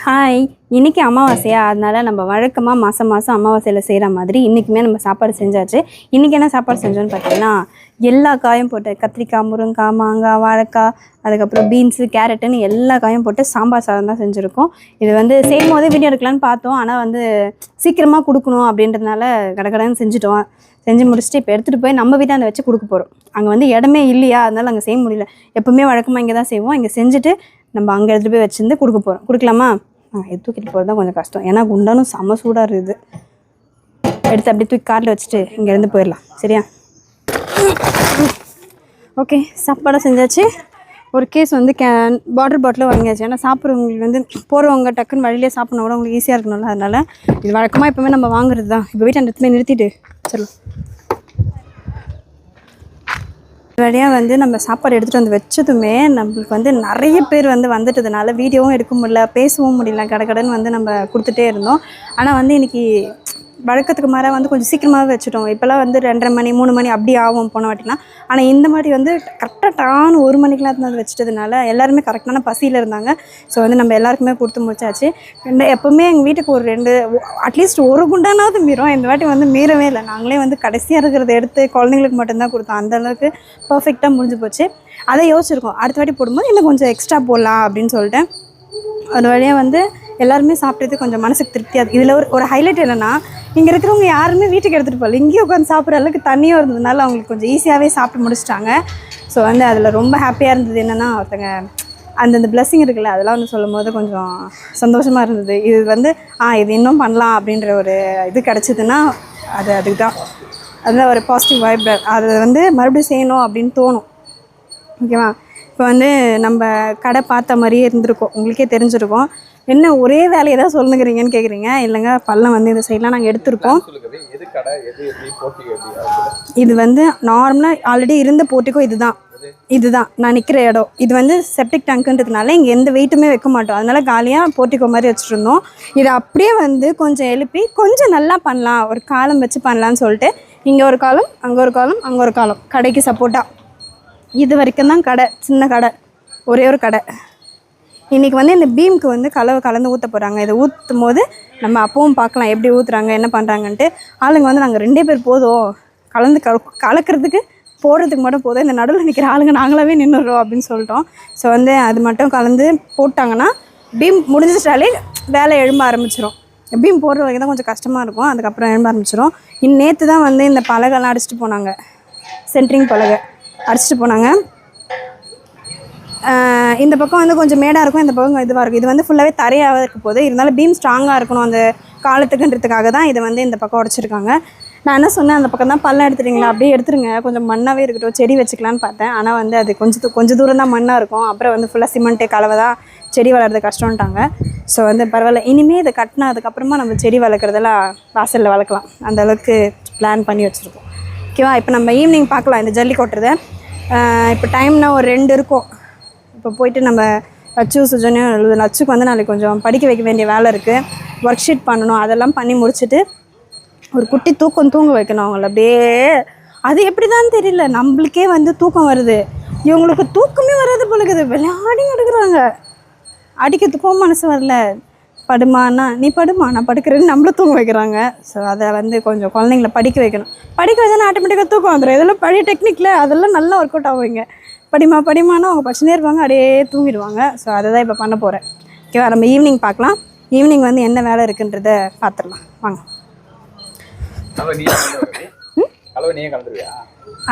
Hi, இன்றைக்கி அமாவாசையா, அதனால் நம்ம வழக்கமாக மாதம் அமாவாசையில் செய்கிற மாதிரி இன்றைக்குமே நம்ம சாப்பாடு செஞ்சாச்சு. இன்றைக்கி என்ன சாப்பாடு செஞ்சோன்னு பார்த்தீங்கன்னா, எல்லா காயும் போட்டு கத்திரிக்காய், முருங்கைக்காய், மாங்காய், வாழைக்காய், அதுக்கப்புறம் பீன்ஸு, கேரட்டுன்னு எல்லா காயும் போட்டு சாம்பார் சாதம் தான் செஞ்சுருக்கோம். இது செய்யும் போதே வீடியோ எடுக்கலான்னு பார்த்தோம். ஆனால் சீக்கிரமாக கொடுக்கணும் அப்படின்றதுனால கடகடன்னு செஞ்சுட்டோம். செஞ்சு முடிச்சுட்டு இப்போ எடுத்துகிட்டு போய் நம்ம வீட்டை வச்சு கொடுக்க போகிறோம். அங்கே இடமே இல்லையா, அதனால் அங்கே செய்ய முடியல. எப்போவுமே வழக்கமாக இங்கே தான் செய்வோம். இங்கே செஞ்சுட்டு நம்ம அங்கே எடுத்துகிட்டு போய் வச்சுருந்து கொடுக்க போகிறோம். கொடுக்கலாமா? இது தூக்கிட்டு போகிறது தான் கொஞ்சம் கஷ்டம், ஏன்னா குண்டானும் செம்ம சூடாக இருக்குது. எடுத்து அப்படியே தூக்கி காரில் வச்சுட்டு இங்கேருந்து போயிடலாம். சரியா? ஓகே, சாப்பாடை செஞ்சாச்சு. ஒரு கேஸ் வாட்டர் பாட்டிலும் வாங்கியாச்சு. ஏன்னா சாப்பிட்றவங்களுக்கு போகிறவங்க டக்குன்னு வழியிலே சாப்பிட்னா கூட உங்களுக்கு ஈஸியாக இருக்கணும்ல. அதனால் இது வழக்கமாக எப்போவுமே நம்ம வாங்குறது தான். இப்போ வீட்டை இடத்துல நிறுத்திட்டு சொல்லலாம். வழியாக நம்ம சாப்பாடு எடுத்துகிட்டு வந்து வச்சதுமே நம்மளுக்கு நிறைய பேர் வந்துட்டதுனால வீடியோவும் எடுக்க முடியல, பேசவும் முடியல. கடகடன்னு நம்ம கொடுத்துட்டே இருந்தோம். ஆனால் இன்றைக்கி வழக்கத்துக்கு மாறாக கொஞ்சம் சீக்கிரமாகவே வச்சுட்டோம். இப்போல்லாம் 2:30 மணி 3 மணி அப்படி ஆகும் போன வாட்டிலாம். ஆனால் இந்த மாதிரி கரெக்டாக டான்னு 1 மணிக்கெலாம் எடுத்து வச்சுட்டதுனால எல்லாருமே கரெக்டான பசியில் இருந்தாங்க. ஸோ நம்ம எல்லாருக்குமே கொடுத்து முடிச்சாச்சு. எப்போவுமே எங்கள் வீட்டுக்கு ஒரு 2 அட்லீஸ்ட் ஒரு குண்டானாவது மீறும். இந்த வாட்டி மீறவே இல்லை. நாங்களே கடைசியாக இருக்கிறத எடுத்து குழந்தைங்களுக்கு மட்டும்தான் கொடுத்தோம். அந்தளவுக்கு பர்ஃபெக்டாக முடிஞ்சு போச்சு. அதை யோசிச்சிருக்கோம், அடுத்த வாட்டி போடும்போது இன்னும் கொஞ்சம் எக்ஸ்ட்ரா போடலாம் அப்படின்னு சொல்லிட்டு. ஒரு வழியாக எல்லாருமே சாப்பிட்டது கொஞ்சம் மனசுக்கு திருப்தியாக. இதில் ஒரு ஹைலைட் என்னென்னா, இங்கே இருக்கிறவங்க யாருமே வீட்டுக்கு எடுத்துகிட்டு போகல. இங்கேயே உட்காந்து சாப்பிட்ற அளவுக்கு தண்ணியும் இருந்ததுனால அவங்களுக்கு கொஞ்சம் ஈஸியாகவே சாப்பிட்டு முடிச்சிட்டாங்க. ஸோ அதில் ரொம்ப ஹாப்பியாக இருந்தது. என்னென்னா, ஒருத்தங்க அந்த பிளஸ்ஸிங் இருக்குல்ல, அதெல்லாம் சொல்லும் போது கொஞ்சம் சந்தோஷமாக இருந்தது. இது இது இன்னும் பண்ணலாம் அப்படின்ற ஒரு இது கிடச்சிதுன்னா அதுக்கு தான். அதில் ஒரு பாசிட்டிவ் வைப். அதை மறுபடியும் செய்யணும் அப்படின்னு தோணும். ஓகேவா? இப்போ நம்ம கடை பார்த்த மாதிரியே இருந்திருக்கோம், உங்களுக்கே தெரிஞ்சிருக்கோம். என்ன ஒரே வேலையை தான் சொல்லுங்கிறீங்கன்னு கேட்குறீங்க. இல்லைங்க, பள்ளம் இந்த சைட்லாம் நாங்கள் எடுத்திருக்கோம். இது நார்மலாக ஆல்ரெடி இருந்த போர்ட்டிக்கோ இதுதான் நான் நிற்கிற இடம். இது செப்டிக் டேங்க்குன்றதுனால இங்கே எந்த வெயிட்டுமே வைக்க மாட்டோம். அதனால் காலியாக போர்ட்டிக்கோ மாதிரி வச்சுட்டு இருந்தோம். இதை அப்படியே கொஞ்சம் எழுப்பி கொஞ்சம் நல்லா பண்ணலாம், ஒரு காலம் வச்சு பண்ணலான்னு சொல்லிட்டு இங்கே ஒரு காலம், அங்கே ஒரு காலம், அங்கே ஒரு காலம், கடைக்கு சப்போர்ட்டாக. இது வரைக்கும் தான் கடை, சின்ன கடை, ஒரே ஒரு கடை. இன்றைக்கி இந்த பீமுக்கு கலந்து ஊற்ற போகிறாங்க. இதை ஊற்றும் போது நம்ம அப்பவும் பார்க்கலாம் எப்படி ஊற்றுறாங்க, என்ன பண்ணுறாங்கன்ட்டு. ஆளுங்க நாங்கள் 2 பேர் போதும், கலக்கிறதுக்கு போடுறதுக்கு மட்டும் போதும், இந்த நடுவில் நிற்கிற ஆளுங்க நாங்களாவே நின்றுடுறோம் அப்படின்னு சொல்லிட்டோம். ஸோ அது மட்டும் கலந்து போட்டாங்கன்னா பீம் முடிஞ்சிட்டாலே வேலை எழும்ப ஆரம்பிச்சிடும். பீம் போடுற வரைக்கும் தான் கொஞ்சம் கஷ்டமாக இருக்கும், அதுக்கப்புறம் எழும்ப ஆரம்பிச்சிடும். நேற்று தான் இந்த பலகைலாம் அடிச்சுட்டு போனாங்க, சென்ட்ரிங் பலகை அடிச்சுட்டு போனாங்க. இந்த பக்கம் கொஞ்சம் மேடாக இருக்கும், இந்த பக்கம் இதுவாக இருக்கும். இது ஃபுல்லாகவே தரையாக இருக்க போது, இருந்தாலும் பீம் ஸ்ட்ராங்காக இருக்கணும் அந்த காலத்துக்குன்றதுக்காக தான் இதை இந்த பக்கம் உடச்சிருக்காங்க. நான் என்ன சொன்னேன், அந்த பக்கம் தான் பள்ளம் எடுத்துட்டீங்களா, அப்படியே எடுத்துருங்க, கொஞ்சம் மண்ணாகவே இருக்கட்டும், செடி வச்சுக்கலான்னு பார்த்தேன். ஆனால் அது கொஞ்சம் தூரம் தான் மண்ணாக இருக்கும். அப்புறம் ஃபுல்லாக சிமெண்ட்டு கலவை தான், செடி வளர்றது கஷ்டம்ட்டாங்க. ஸோ பரவாயில்ல, இனிமேல் இதை கட்டினா அதுக்கப்புறமா நம்ம செடி வளர்க்குறதெல்லாம் வாசலில் வளர்க்கலாம், அந்த அளவுக்கு பிளான் பண்ணி வச்சுருக்கோம். ஓகேவா? இப்போ நம்ம ஈவினிங் பார்க்கலாம் இந்த ஜல்லி கொட்டுறதை. இப்போ டைம்னா ஒரு 2 இருக்கும். இப்போ போயிட்டு நம்ம லட்சு சுஜனையும் எழுது. லட்சுக்கு நாளைக்கு கொஞ்சம் படிக்க வைக்க வேண்டிய வேலை இருக்குது, ஒர்க் ஷீட் பண்ணணும். அதெல்லாம் பண்ணி முடிச்சுட்டு ஒரு குட்டி தூங்க வைக்கணும் அவங்கள. அப்படியே அது எப்படி தான் தெரியல, நம்மளுக்கே தூக்கம் வருது, இவங்களுக்கு தூக்கமே வராது போலக்குது. விளையாடி எடுக்கிறாங்க, அடிக்கிறதுக்கும் மனசு வரல. படுமானா நீ படுமா, நான் படுக்கிறேன்னு நம்மள தூங்க வைக்கிறாங்க. ஸோ அதை கொஞ்சம் குழந்தைங்கள படிக்க வைக்கணும். படிக்க வச்சானா ஆட்டோமேட்டிக்காக தூக்கம் வந்துடும். இதெல்லாம் பழைய டெக்னிக்கில் அதெல்லாம் நல்லா ஒர்க் அவுட் ஆகுங்க. படிமானா அவங்க படிச்சுனே இருப்பாங்க, அப்படியே தூங்கிடுவாங்க. ஸோ அதை தான் இப்போ பண்ண போகிறேன். ஓகேவா? நம்ம ஈவினிங் பார்க்கலாம். ஈவினிங் என்ன வேலை இருக்குன்றதை பார்த்துடலாம் வாங்க.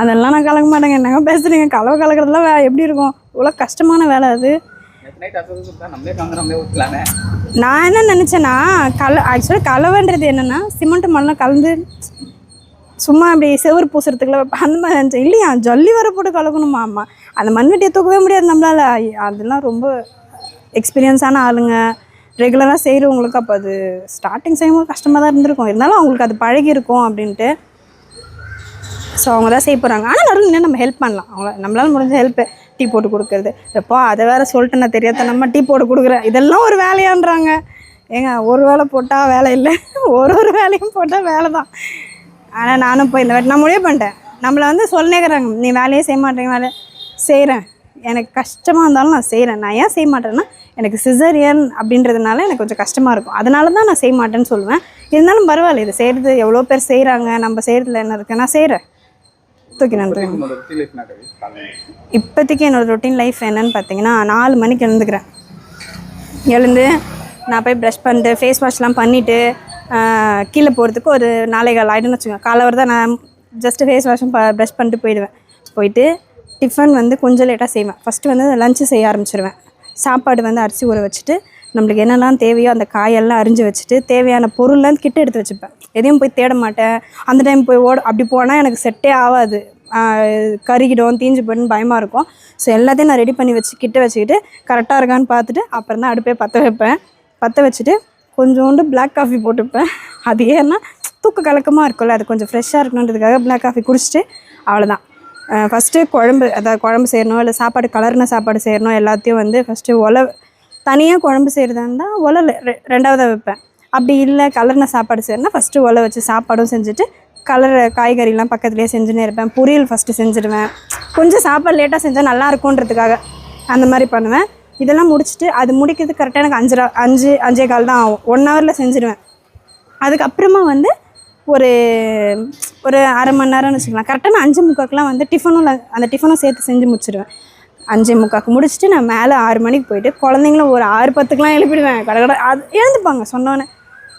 அதெல்லாம் நான் கலக்க மாட்டேங்க. என்னங்க பேசுகிறீங்க? கலக்கிறதுலாம் எப்படி இருக்கும்? இவ்வளோ கஷ்டமான வேலை அது. நான் என்ன நினச்சேன்னா, ஆக்சுவலாக கலவைன்றது என்னென்னா சிமெண்ட் மண்ணெலாம் கலந்து சும்மா அப்படி செவரு பூசுறதுக்குள்ள அந்த மாதிரி நினச்சேன். இல்லையா, ஜல்லி வர போட்டு கலக்கணுமா? அம்மா, அந்த மண்வெட்டியை தூக்கவே முடியாது நம்மளால். அதெல்லாம் ரொம்ப எக்ஸ்பீரியன்ஸான ஆளுங்க, ரெகுலராக செய்கிறவங்களுக்கு அப்போ அது ஸ்டார்டிங் செய்யும்போது கஷ்டமாக தான் இருந்திருக்கும். இருந்தாலும் அவங்களுக்கு அது பழகி இருக்கும் அப்படின்ட்டு. ஸோ அவங்க தான் செய்ய போகிறாங்க. ஆனால் நடுவில் நம்ம ஹெல்ப் பண்ணலாம், அவங்கள நம்மளால் முடிஞ்ச ஹெல்ப்பு. டீ போட்டு கொடுக்குறது, எப்போ அதை வேறு சொல்லிட்டு நான் தெரியாத நம்ம டீ போட்டு கொடுக்குறேன், இதெல்லாம் ஒரு வேலையான்றாங்க. ஏங்க, ஒரு வேலை போட்டால் வேலை இல்லை, ஒரு வேலையும் போட்டால் வேலை தான். ஆனால் நானும் போய் இந்த வாட்டி நான் முடிவு பண்ணிட்டேன். நம்மளை சொல்லினேக்கிறாங்க, நீ வேலையே செய்ய மாட்டேங்க, வேலை செய்கிறேன், எனக்கு கஷ்டமாக இருந்தாலும் நான் செய்கிறேன். நான் ஏன் செய்ய மாட்டேன்னா, எனக்கு சிசரியன் அப்படின்றதுனால எனக்கு கொஞ்சம் கஷ்டமாக இருக்கும். அதனால தான் நான் செய்ய மாட்டேன்னு சொல்லுவேன். இருந்தாலும் பரவாயில்ல, இது செய்கிறது எவ்வளோ பேர் செய்கிறாங்க, நம்ம செய்கிறதுல என்ன இருக்குது, நான் செய்கிறேன். இப்போதைக்கு என்னோடய ரொட்டீன் லைஃப் என்னன்னு பார்த்தீங்கன்னா 4 மணிக்கு எழுந்துக்கிறேன். எழுந்து நான் போய் ப்ரஷ் பண்ணிட்டு ஃபேஸ் வாஷ்லாம் பண்ணிவிட்டு கீழே போகிறதுக்கு ஒரு 4:15 ஆகிடும்னு வச்சுக்கோங்க. காலைவர் தான் நான் ஜஸ்ட்டு ஃபேஸ் வாஷும் ப்ரஷ் பண்ணிட்டு போயிடுவேன். போயிட்டு டிஃபன் வந்து கொஞ்சம் லேட்டாக செய்வேன். ஃபஸ்ட்டு வந்து லஞ்சு செய்ய ஆரம்பிச்சிடுவேன். சாப்பாடு வந்து அரிசி ஊற வச்சுட்டு நம்மளுக்கு என்னெல்லாம் தேவையோ அந்த காயெல்லாம் அரிஞ்சு வச்சுட்டு தேவையான பொருள்லாம் கிட்ட எடுத்து வச்சுப்பேன். எதையும் போய் தேட மாட்டேன். அந்த டைம் போய் அப்படி போனால் எனக்கு செட்டே ஆகாது, கருகிடும், தீஞ்சு போய்டுன்னு பயமாக இருக்கும். ஸோ எல்லாத்தையும் நான் ரெடி பண்ணி கிட்ட வச்சுக்கிட்டு கரெக்டாக இருக்கான்னு பார்த்துட்டு அப்புறம் தான் அடுப்பே பற்ற வைப்பேன். பற்ற வச்சுட்டு கொஞ்சோண்டு பிளாக் காஃபி போட்டுப்பேன். அது ஏன்னா தூக்க கலக்கமாக இருக்கும்ல, அது கொஞ்சம் ஃப்ரெஷ்ஷாக இருக்கணுன்றதுக்காக பிளாக் காஃபி குடிச்சிட்டு அவ்வளோதான். ஃபஸ்ட்டு குழம்பு செய்யணும், இல்லை சாப்பாடு கலர்ன சாப்பாடு செய்யணும், எல்லாத்தையும் வந்து ஃபஸ்ட்டு தனியாக குழம்பு செய்கிறதா இருந்தால் ரெண்டாவதாக வைப்பேன். அப்படி இல்லை கலர்ன சாப்பாடு செய்யணும்னா ஃபஸ்ட்டு வச்சு சாப்பாடும் செஞ்சுட்டு காய்கறிலாம் பக்கத்துலேயே செஞ்சுன்னே இருப்பேன். பொரியல் ஃபஸ்ட்டு செஞ்சுடுவேன். கொஞ்சம் சாப்பாடு லேட்டாக செஞ்சால் நல்லா இருக்குன்றதுக்காக அந்த மாதிரி பண்ணுவேன். இதெல்லாம் முடிச்சுட்டு அது முடிக்கிறதுக்கு கரெக்டாக எனக்கு 5:15 தான் ஆகும். 1 ஹவரில் செஞ்சுடுவேன். அதுக்கப்புறமா வந்து ஒரு அரை மணி நேரம்னு வச்சுக்கலாம். கரெக்டாக நான் 5:45 வந்து டிஃபனும் சேர்த்து செஞ்சு முடிச்சிடுவேன். 5:45 முடிச்சுட்டு நான் மேலே 6 மணிக்கு போயிட்டு குழந்தைங்களும் ஒரு 6:10 எழுப்பிடுவேன். அது எழுந்துப்பாங்க. சொன்னோன்னே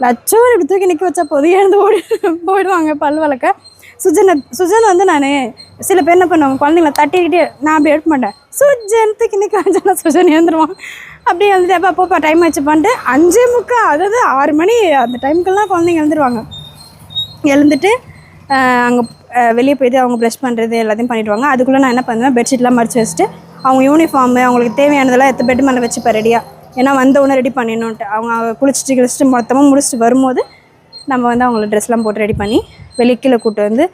லட்சம் இப்படி தூக்கி நிற்க வச்சா போதும் எழுந்து போயிடுவாங்க பல் வளர்க்க. சுஜன் வந்து நான் சில பேர் என்ன பண்ணுவாங்க, குழந்தைங்கள தட்டிக்கிட்டே நான் அப்படி எடுக்க மாட்டேன். சுஜன் தூக்கி நிற்க வச்சா சுஜன் எழுந்துருவான். அப்படியே எழுந்துட்டு அப்போ டைம் வச்சு பண்ணிட்டு 5:45 அதாவது 6 மணி அந்த டைமுக்கெல்லாம் குழந்தைங்க எழுந்துருவாங்க. எழுந்துட்டு அங்கே வெளியே போய்ட்டு அவங்க ப்ரஷ் பண்ணுறது எல்லாத்தையும் பண்ணிவிடுவாங்க. அதுக்குள்ளே நான் என்ன பண்ணுவேன், பெட்ஷீட்லாம் மடித்து வச்சுட்டு அவங்க யூனிஃபார்மு அவங்களுக்கு தேவையானதெல்லாம் எடுத்து பெட் மேலே வச்சுப்பேன் ரெடியாக. ஏன்னா வந்தவுடனே ரெடி பண்ணிடணுன்ட்டு. அவங்க குளிச்சுட்டு மொத்தமாக முடிச்சுட்டு வரும்போது நம்ம வந்து அவங்கள ட்ரெஸ்லாம் போட்டு ரெடி பண்ணி வெளிக்கீழே கூப்பிட்டு வந்து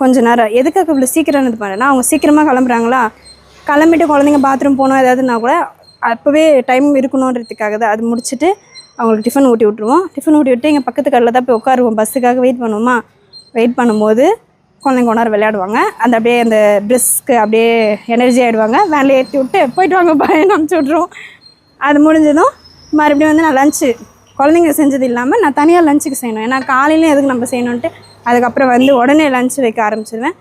கொஞ்சம் நேரம் எதுக்காக இவ்வளோ சீக்கிரம் இது பண்ணேன்னா, அவங்க சீக்கிரமாக கிளம்புறாங்களா, கிளம்பிட்டு குழந்தைங்க பாத்ரூம் போகணும் ஏதாவதுனா கூட அப்போவே டைம் இருக்கணுன்றதுக்காக தான். அது முடிச்சுட்டு அவங்களுக்கு டிஃபன் ஊட்டி விட்ருவோம். டிஃபன் ஊட்டி விட்டு எங்கள் பக்கத்து கடையில் தான் போய் உட்காருவோம். பஸ்ஸுக்காக வெயிட் பண்ணுவோமா. வெயிட் பண்ணும்போது குழந்தைங்க கொண்டாட விளையாடுவாங்க. அப்படியே அந்த ட்ரெஸ்க்கு அப்படியே எனர்ஜி ஆகிடுவாங்க. வேலையை ஏற்றி விட்டு போயிட்டு வாங்க பையன் அனுப்பிச்சி விட்ருவோம். அது முடிஞ்சதும் மறுபடியும் வந்து நான் லஞ்சு குழந்தைங்க செஞ்சது இல்லாமல் நான் தனியாக லஞ்சுக்கு செய்யணும். ஏன்னா காலையிலையும் எதுக்கு நம்ம செய்யணுன்ட்டு அதுக்கப்புறம் வந்து உடனே லஞ்சு வைக்க ஆரம்பிச்சிடுவேன்.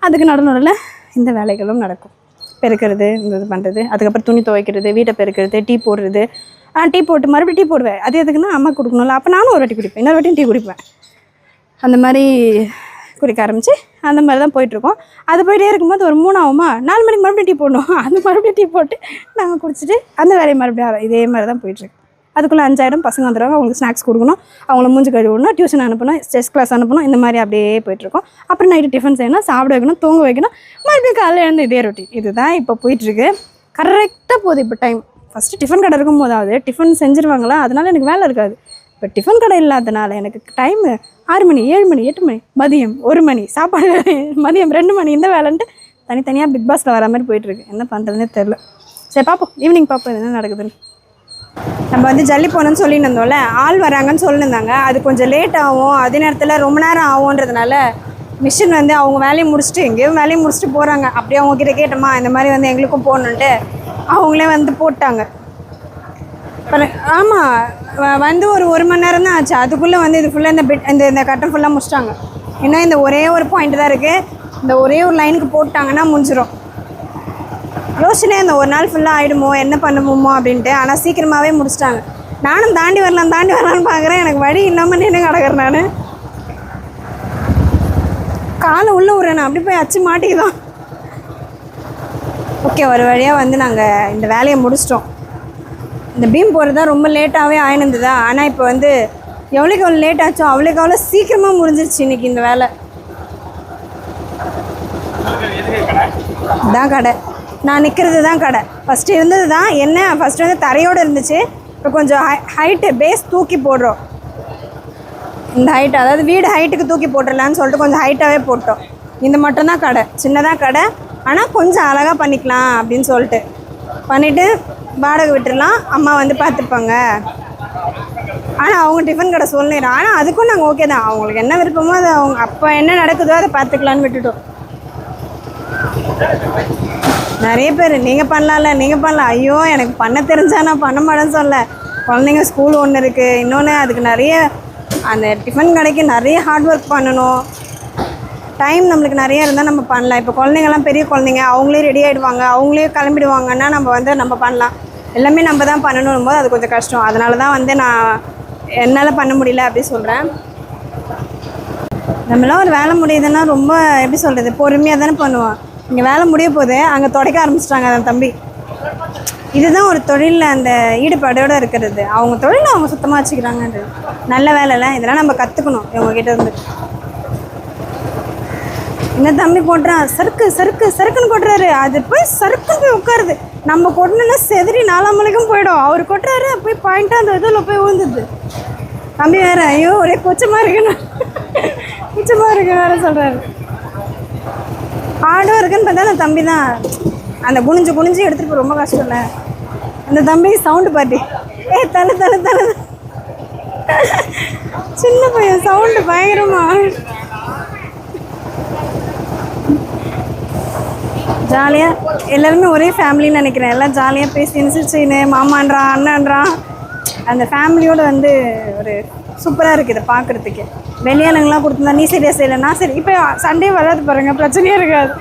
அதுக்கு நடுநடுவில் இந்த வேலைகளும் நடக்கும். பெருக்கிறது, இந்த இது பண்ணுறது, அதுக்கப்புறம் துணி துவைக்கிறது, வீட்டை பெருக்கிறது, டீ போடுறது. டீ போட்டு மறுபடியும் டீ போடுவேன். அது எதுக்குன்னா அம்மா கொடுக்கணும்ல. அப்போ நானும் ஒரு வாட்டி குடிப்பேன், இன்னொரு வாட்டியும் டீ குடிப்பேன். அந்த மாதிரி குடிக்க ஆரம்பித்து அந்த மாதிரி தான் போயிட்டுருக்கோம். அது போயிட்டே இருக்கும்போது ஒரு 3 ஆகுமா, 4 மணிக்கு மறுபடியும் டீ போடணும். அது மறுபடியும் டீ போட்டு நாங்கள் குடிச்சிட்டு அந்த வேலையை மறுபடியும் இதே மாதிரி தான் போயிட்டுருக்கு. அதுக்குள்ளே 5 ஆயிடும். பசங்க வந்துடுவாங்க, அவங்களுக்கு ஸ்நாக்ஸ் கொடுக்கணும், அவங்கள மூஞ்சி கழுவணும், டியூஷன் அனுப்பணும், செஸ் கிளாஸ் அனுப்பணும். இந்த மாதிரி அப்படியே போயிட்டுருக்கோம். அப்புறம் நைட்டு டிஃபன் செய்யணும், சாப்பிட வைக்கணும், தூங்க வைக்கணும், மறுபடியும் காலையில் எழுந்து இதே ரொட்டீன். இதுதான் இப்போ போயிட்டுருக்கு. கரெக்டாக போகுது இப்போ டைம். ஃபஸ்ட்டு டிஃபன் கடை இருக்கும் போதாவது டிஃபன் செஞ்சுருவாங்களா, அதனால எனக்கு வேலை இருக்காது. இப்போ டிஃபன் கடை இல்லாதனால எனக்கு டைமு 6 மணி, 7 மணி, 8 மணி, மதியம் 1 மணி, சாப்பாடு மதியம் 2 மணி, இந்த வேலைன்ட்டு தனித்தனியாக பிக் பாஸில் வர மாதிரி போயிட்டுருக்கு. என்ன பண்ணுறதுனே தெரில. சரி பார்ப்போம், ஈவினிங் பார்ப்போம் என்ன நடக்குதுன்னு. நம்ம வந்து ஜல்லி போகணுன்னு சொல்லிட்டு இருந்தோம்ல, ஆள் வராங்கன்னு சொல்லியிருந்தாங்க. அது கொஞ்சம் லேட் ஆகும், அதே நேரத்தில் ரொம்ப நேரம் ஆகுன்றதுனால மிஷின் வந்து அவங்க வேலையை முடிச்சுட்டு எங்கேயோ வேலையை முடிச்சுட்டு போகிறாங்க. அப்படியே அவங்கக்கிட்ட கேட்டோமா இந்த மாதிரி வந்து எங்களுக்கும் போகணுன்ட்டு அவங்களே வந்து போட்டாங்க. ஆமாம், வந்து ஒரு மணி நேரம் தான் ஆச்சு. அதுக்குள்ளே வந்து இது ஃபுல்லாக இந்த கட்டம் ஃபுல்லாக முடிச்சிட்டாங்க. ஏன்னா இந்த ஒரே ஒரு பாயிண்ட் தான் இருக்குது. இந்த ஒரே ஒரு லைனுக்கு போட்டாங்கன்னா முடிஞ்சிடும். யோசனை இந்த ஒரு நாள் ஃபுல்லாக ஆகிடுமோ, என்ன பண்ணுமோ அப்படின்ட்டு. ஆனால் சீக்கிரமாகவே முடிச்சிட்டாங்க. நானும் தாண்டி வரலான்னு பார்க்குறேன். எனக்கு வழி இல்லாமல் நின்று கிடக்குறேன். நான் காலை உள்ளே விட்றேன், நான் அப்படி போய் அச்சு மாட்டிக்குதான். ஓகே, ஒரு வழியாக வந்து நாங்கள் இந்த வேலையை முடிச்சிட்டோம். இந்த பீம் போகிறது தான் ரொம்ப லேட்டாகவே ஆயினதுதா. ஆனால் இப்போ வந்து எவ்வளோக்கு லேட் ஆச்சோ அவ்வளோக்கு அவ்வளோ சீக்கிரமாக முடிஞ்சிருச்சு இன்றைக்கி இந்த வேலை. இதான் கடை, நான் நிற்கிறது தான் கடை. ஃபஸ்ட்டு இருந்தது தான் என்ன, ஃபஸ்ட்டு வந்து தரையோடு இருந்துச்சு. இப்போ கொஞ்சம் ஹைட்டு பேஸ் தூக்கி போடுறோம். இந்த ஹைட் அதாவது வீடு ஹைட்டுக்கு தூக்கி போட்டுடலான்னு சொல்லிட்டு கொஞ்சம் ஹைட்டாகவே போட்டோம். இந்த மட்டும்தான் கடை, சின்னதாக கடை. ஆனால் கொஞ்சம் அழகாக பண்ணிக்கலாம் அப்படின்னு சொல்லிட்டு பண்ணிவிட்டு வாடகை விட்டுடலாம், அம்மா வந்து பார்த்துப்பாங்க. ஆனால் அவங்க டிஃபன் கடை சொல்லிடுறோம். ஆனால் அதுக்கும் நாங்கள் ஓகே தான், அவங்களுக்கு என்ன விருப்பமோ அதை அவங்க அப்போ என்ன நடக்குதோ அதை பார்த்துக்கலான்னு விட்டுட்டோம். நிறைய பேர் நீங்கள் பண்ணலாம்ல நீங்கள் பண்ணலாம், ஐயோ எனக்கு பண்ண தெரிஞ்சா நான் பண்ண மாட்டேன்னு சொல்ல. குழந்தைங்க ஸ்கூல் ஒன்று இருக்குது, இன்னொன்று அதுக்கு நிறைய அந்த டிஃபன் கடைக்கு நிறைய ஹார்ட் ஒர்க் பண்ணணும். டைம் நம்மளுக்கு நிறைய இருந்தால் நம்ம பண்ணலாம். இப்போ குழந்தைங்கள்லாம் பெரிய குழந்தைங்க, அவங்களே ரெடி ஆகிடுவாங்க, அவங்களே கிளம்பிடுவாங்கன்னா நம்ம வந்து நம்ம பண்ணலாம். எல்லாமே நம்ம தான் பண்ணணும் போது அது கொஞ்சம் கஷ்டம். அதனால தான் வந்து நான் என்னால் பண்ண முடியல அப்படி சொல்கிறேன். நம்மளாம் ஒரு வேலை முடியுதுன்னா ரொம்ப எப்படி சொல்கிறது, பொறுமையாக தானே பண்ணுவோம். இங்கே வேலை முடிய போது அங்கே துடைக்க ஆரம்பிச்சிட்டாங்க அந்த தம்பி. இதுதான் ஒரு தொழிலில் அந்த ஈடுபாடோடு இருக்கிறது. அவங்க தொழிலை அவங்க சுத்தமாக வச்சுக்கிறாங்கன்றது நல்ல வேலைஇல்லை. இதெல்லாம் நம்ம கற்றுக்கணும் இவங்ககிட்ட இருந்து. இந்த தம்பி போட்டுறான், சறுக்கு சறுக்கு சறுக்குன்னு கொட்டுறாரு. அது போய் சறுக்குன்னு போய் உட்காருது. நம்ம கொட்டணுன்னா செதறி 4 மணிக்கும் போயிடும். அவர் கொட்டுறாரு, போய் பாயிண்ட்டாக அந்த இதில் போய் விழுந்துது. தம்பி வேறு, ஐயோ ஒரே கொச்சமாக இருக்குன்னு வேறு சொல்கிறாரு. ஹார்ட் ஒர்க்குன்னு பார்த்தா அந்த தம்பி தான் அந்த குனிஞ்சு எடுத்துகிட்டு போய் ரொம்ப கஷ்டம் இல்லை. அந்த தம்பி சவுண்டு பாட்டி, தலை தலை தலை சின்ன பையன் சவுண்டு பயங்கரமா. ஜாலியாக எல்லாருமே ஒரே ஃபேமிலின்னு நினைக்கிறேன். எல்லாம் ஜாலியாக பேசி சிரிச்சின்னு மாமான்றான் அண்ணன்றான். அந்த ஃபேமிலியோடு வந்து ஒரு சூப்பராக இருக்குது இதை பார்க்குறதுக்கு. வெளியாளுங்களாம் கொடுத்துருந்தா நீ சரியாக செய்யலை நான் சரி. இப்போ சண்டே வராது பாருங்கள், பிரச்சனையே இருக்காது.